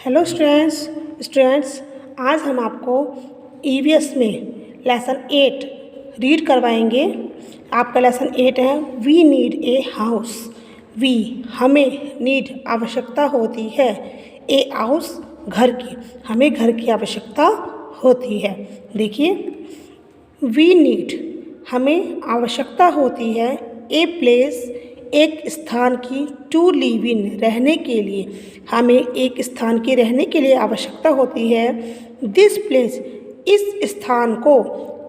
Hello students आज हम आपको ईवीएस में लेसन 8 रीड करवाएंगे। आपका लेसन 8 है we need a house. We हमें नीड आवश्यकता होती है, ए हाउस घर की, हमें घर की आवश्यकता होती है। देखिए, वी नीड हमें आवश्यकता होती है, ए प्लेस एक स्थान की, टू लिव इन रहने के लिए, हमें एक स्थान की रहने के लिए आवश्यकता होती है। दिस प्लेस इस स्थान को,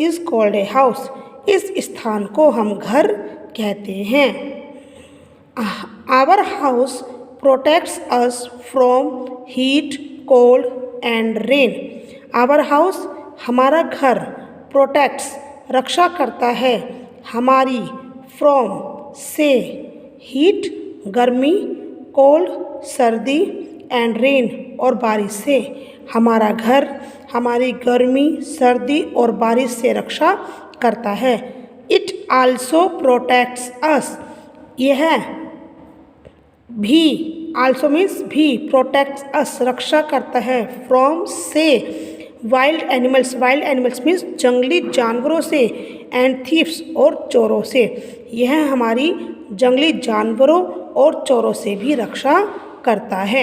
इज कॉल्ड ए हाउस, इस स्थान को हम घर कहते हैं। Our house protects us from heat, cold and rain. Our house हमारा घर, प्रोटेक्ट्स रक्षा करता है, हमारी, फ्रॉम से, हीट गर्मी, कोल्ड सर्दी एंड रेन और बारिश से। हमारा घर हमारी गर्मी, सर्दी और बारिश से रक्षा करता है। इट आल्सो प्रोटेक्ट्स अस, यह भी, आल्सो मीन्स भी, प्रोटेक्ट्स अस रक्षा करता है, फ्रॉम से, वाइल्ड एनिमल्स मीन्स जंगली जानवरों से, एंड थीव्स और चोरों से। यह हमारी जंगली जानवरों और चोरों से भी रक्षा करता है।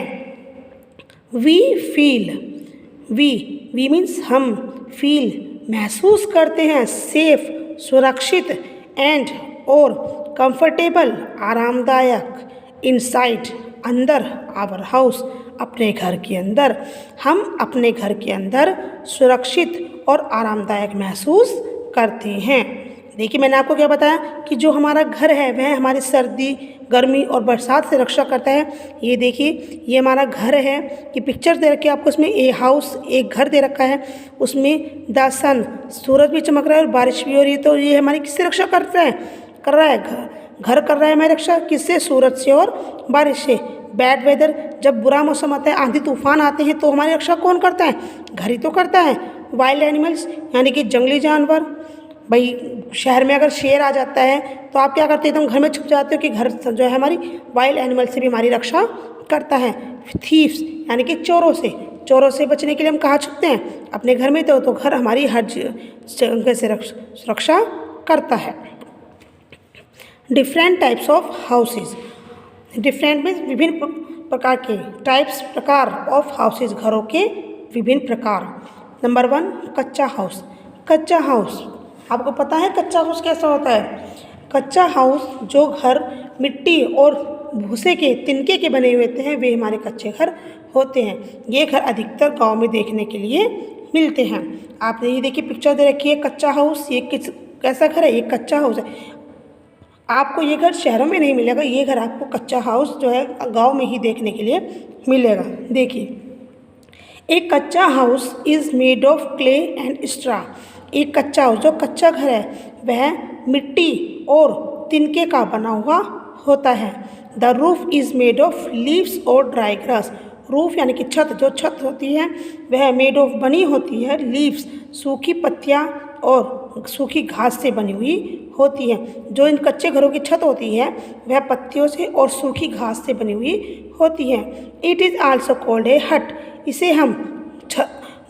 वी फील, वी मीन्स हम, फील महसूस करते हैं, सेफ सुरक्षित, एंड और कंफर्टेबल आरामदायक, इनसाइड अंदर, आवर हाउस अपने घर के अंदर, हम अपने घर के अंदर सुरक्षित और आरामदायक महसूस करते हैं। देखिए, मैंने आपको क्या बताया कि जो हमारा घर है वह हमारी सर्दी, गर्मी और बरसात से रक्षा करता है। ये देखिए, ये हमारा घर है, ये पिक्चर दे रखी है आपको, उसमें ए हाउस, एक घर दे रखा है, उसमें द सन, सूरज भी चमक रहा है और बारिश भी हो रही है। तो ये हमारी किससे रक्षा कर रहा है घर कर रहा है हमारी रक्षा किससे? सूरज से और बारिश से। बैड वेदर, जब बुरा मौसम आता है, आंधी तूफान आते हैं, तो हमारी रक्षा कौन करता है? घर ही तो करता है। वाइल्ड एनिमल्स यानी कि जंगली जानवर, भाई शहर में अगर शेर आ जाता है तो आप क्या करते हैं? एकदम घर में छुप जाते हो कि घर जो है हमारी वाइल्ड एनिमल से भी हमारी रक्षा करता है। थीव्स यानी कि चोरों से बचने के लिए हम कहाँ छुपते हैं? अपने घर में। तो घर हमारी हर जगह से रक्षा करता है। Different types of houses, different means विभिन्न प्रकार के, टाइप्स प्रकार, ऑफ हाउसेज घरों के विभिन्न प्रकार। नंबर 1 कच्चा हाउस। कच्चा हाउस, आपको पता है कच्चा हाउस कैसा होता है? कच्चा हाउस, जो घर मिट्टी और भूसे के, तिनके के बने हुए होते हैं, वे हमारे कच्चे घर होते हैं। ये घर अधिकतर गांव में देखने के लिए मिलते हैं। आपने ये देखिए पिक्चर दे रखी है कच्चा हाउस, ये कैसा घर है? ये कच्चा हाउस है। आपको ये घर शहरों में नहीं मिलेगा, ये घर आपको कच्चा हाउस जो है गांव में ही देखने के लिए मिलेगा। देखिए, एक कच्चा house is made of clay and straw. एक कच्चा हाउस, जो कच्चा घर है, वह मिट्टी और तिनके का बना हुआ होता है। The roof is made of leaves और ड्राई ग्रास। रूफ यानी कि छत, जो छत होती है वह मेड ऑफ बनी होती है, लीव्स सूखी पत्तियाँ और सूखी घास से बनी हुई होती है। जो इन कच्चे घरों की छत होती है वह पत्तियों से और सूखी घास से बनी हुई होती है। It is also called a हट। इसे हम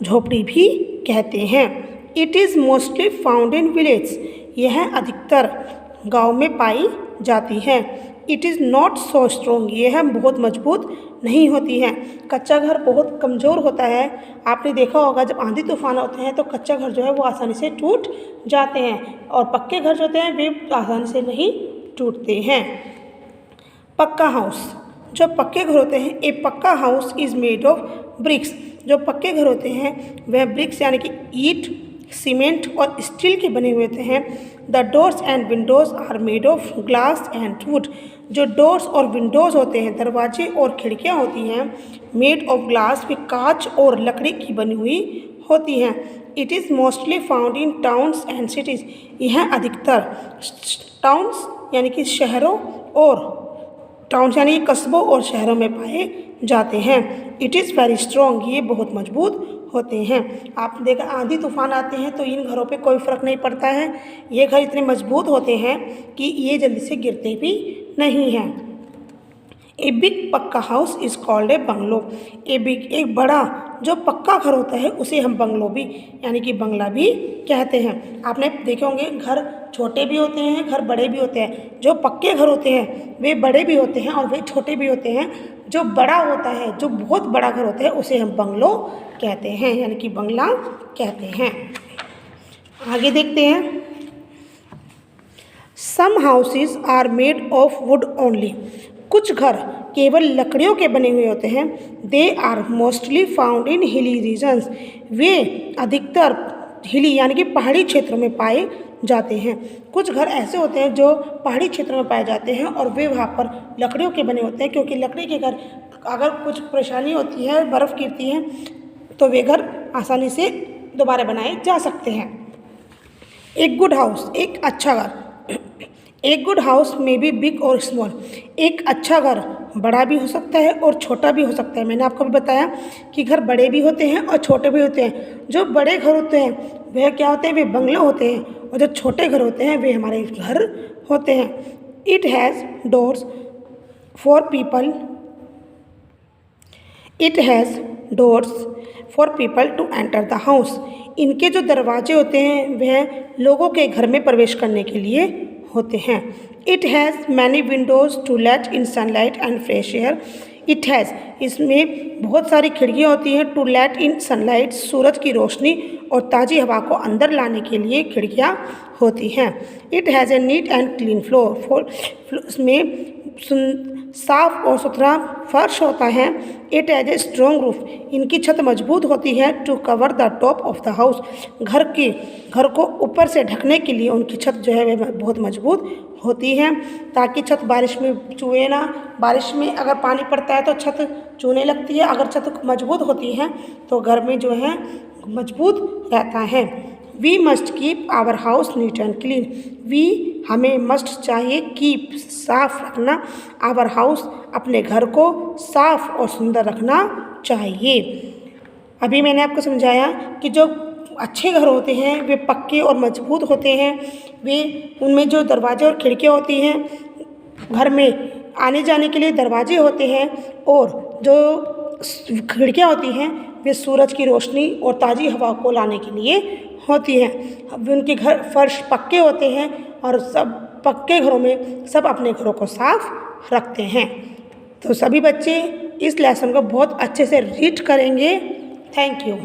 झोपड़ी भी कहते हैं। It is mostly found in village. यह अधिकतर गांव में पाई जाती है। It is not so strong. यह बहुत मजबूत नहीं होती है। कच्चा घर बहुत कमज़ोर होता है। आपने देखा होगा जब आंधी तूफान होते हैं तो कच्चा घर जो है वो आसानी से टूट जाते हैं, और पक्के घर जो होते हैं वे आसानी से नहीं टूटते हैं। पक्का हाउस, जो पक्के घर होते हैं, ए पक्का house is made of BRICS. जो पक्के घर होते हैं वह ब्रिक्स यानी कि ईंट, सीमेंट और स्टील के बने हुए होते हैं। The doors and windows are made of glass and wood. जो डोर्स और विंडोज़ होते हैं, दरवाजे और खिड़कियाँ होती हैं, मेड ऑफ ग्लास, वे कांच और लकड़ी की बनी हुई होती हैं। It is mostly found in towns and cities. यह अधिकतर टाउन्स यानी कि शहरों और टाउन्स यानी कि कस्बों और शहरों में पाए जाते हैं। It is very strong. ये बहुत मजबूत होते हैं। आप देखा आंधी तूफान आते हैं तो इन घरों पे कोई फ़र्क नहीं पड़ता है। ये घर इतने मजबूत होते हैं कि ये जल्दी से गिरते भी नहीं हैं। ए बिग पक्का house is called a bungalow. A big एक बड़ा जो पक्का घर होता है उसे हम बंगलो भी यानी कि बंगला भी कहते हैं। आपने देखे होंगे घर छोटे भी होते हैं, घर बड़े भी होते हैं। जो पक्के घर होते हैं वे बड़े भी होते हैं और वे छोटे भी होते हैं। जो बड़ा होता है, जो बहुत बड़ा घर होता है उसे हम बंगलो कहते हैं यानी कि बंगला कहते हैं। आगे देखते हैं। Some houses are made of wood only. कुछ घर केवल लकड़ियों के बने हुए होते हैं। They are mostly found in hilly regions. वे अधिकतर हिली यानी कि पहाड़ी क्षेत्रों में पाए जाते हैं। कुछ घर ऐसे होते हैं जो पहाड़ी क्षेत्रों में पाए जाते हैं और वे वहाँ पर लकड़ियों के बने होते हैं, क्योंकि लकड़ी के घर अगर कुछ परेशानी होती है, बर्फ़ गिरती है, तो वे घर आसानी से दोबारा बनाए जा सकते हैं। एक गुड हाउस एक अच्छा घर। एक गुड हाउस में भी बिग और स्मॉल। एक अच्छा घर बड़ा भी हो सकता है और छोटा भी हो सकता है। मैंने आपको भी बताया कि घर बड़े भी होते हैं और छोटे भी होते हैं। जो बड़े घर होते हैं वह क्या होते हैं, वे बंगले होते हैं, और जो छोटे घर होते हैं वे हमारे घर होते हैं। It has doors for people. It has doors for people to enter the house. इनके जो दरवाजे होते हैं वह लोगों के घर में प्रवेश करने के लिए होते हैं। It has many windows to let in sunlight and fresh air. It has इसमें बहुत सारी खिड़कियाँ होती हैं। टू लेट इन सनलाइट सूरज की रोशनी और ताज़ी हवा को अंदर लाने के लिए खिड़कियाँ होती हैं। It has a neat and clean floor. इसमें साफ और सुथरा फर्श होता है। It has a strong roof. इनकी छत मजबूत होती है। To cover the top of the house. घर को ऊपर से ढकने के लिए उनकी छत जो है वह बहुत मजबूत होती है, ताकि छत बारिश में चूहे ना। बारिश में अगर पानी पड़ता है तो छत चूने लगती है। अगर छत मजबूत होती है तो घर में जो है मजबूत रहता है। We must keep our house neat and clean. We हमें मस्ट चाहिए, कीप साफ रखना, आवर हाउस अपने घर को साफ और सुंदर रखना चाहिए। अभी मैंने आपको समझाया कि जो अच्छे घर होते हैं वे पक्के और मजबूत होते हैं। वे उनमें जो दरवाजे और खिड़कियाँ होती हैं, घर में आने जाने के लिए दरवाजे होते हैं, और जो खिड़कियाँ होती हैं वे सूरज की रोशनी और ताज़ी हवा को लाने के लिए होती हैं। अब उनके घर फर्श पक्के होते हैं और सब पक्के घरों में सब अपने घरों को साफ रखते हैं। तो सभी बच्चे इस लेसन को बहुत अच्छे से रीड करेंगे। Thank you.